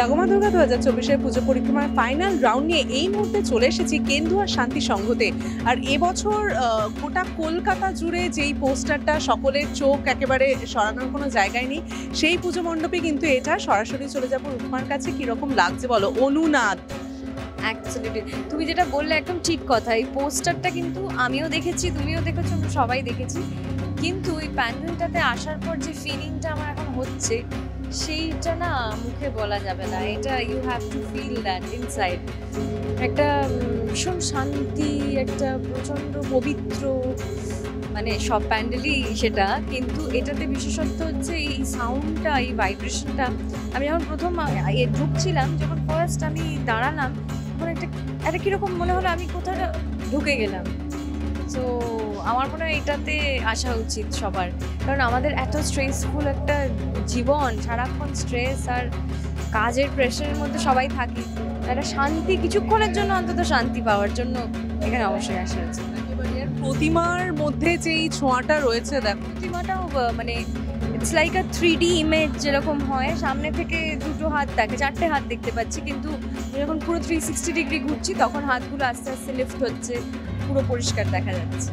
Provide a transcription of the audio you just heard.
জাগমা দুর্গা 2024-এর পুজো পরিক্রমার final round নিয়ে এই মুহূর্তে চলে এসেছি কেন্দুয়া শান্তি সংঘতে। আর এবছর গোটা কলকাতা জুড়ে যেই পোস্টারটা সকলের চোখ একেবারে সরানোর কোনো জায়গায় নেই, সেই পুজো মণ্ডপে কিন্তু এটা সরাসরি চলে যাবো রূপমার কাছে। কিরকম লাগছে বলো? অনুনাদ। অ্যাকচুয়ালি তুমি যেটা বললে একদম ঠিক কথা। এই পোস্টারটা কিন্তু আমিও দেখেছি, তুমিও দেখেছো, আমরা সবাই দেখেছি। কিন্তু ওই প্যান্ডেলটাতে আসার পর যে ফিলিংটা আমার এখন হচ্ছে, সেইটা না মুখে বলা যাবে না। এটা you have to feel that inside. একটা ভীষণ শান্তি, একটা প্রচণ্ড পবিত্র, মানে সব প্যান্ডেলই সেটা, কিন্তু এটাতে বিশেষত্ব হচ্ছে এই সাউন্ডটা, এই ভাইব্রেশনটা। আমি যখন প্রথম ঢুকছিলাম, যখন ফার্স্ট আমি দাঁড়ালাম, তখন একটা কীরকম মনে হলো আমি কোথাও ঢুকে গেলাম। সো আমার মনে হয় এটাতে আসা উচিত সবার, কারণ আমাদের এত স্ট্রেসফুল একটা জীবন, সারাক্ষণ স্ট্রেস আর কাজের প্রেশারের মধ্যে সবাই থাকি। একটা শান্তি, কিছুক্ষণের জন্য অন্তত শান্তি পাওয়ার জন্য এখানে অবশ্যই আসা উচিত। প্রতিমার মধ্যে যে এই ছোঁয়াটা রয়েছে, দেখো প্রতিমাটাও মানে it's like a 3D image, যেরকম হয় সামনে থেকে দুটো হাত দেখে, চারটে হাত দেখতে পাচ্ছি, কিন্তু যখন পুরো 360 ডিগ্রি ঘুরছি তখন হাতগুলো আস্তে আস্তে লিফট হচ্ছে, পুরো পরিষ্কার দেখা যাচ্ছে।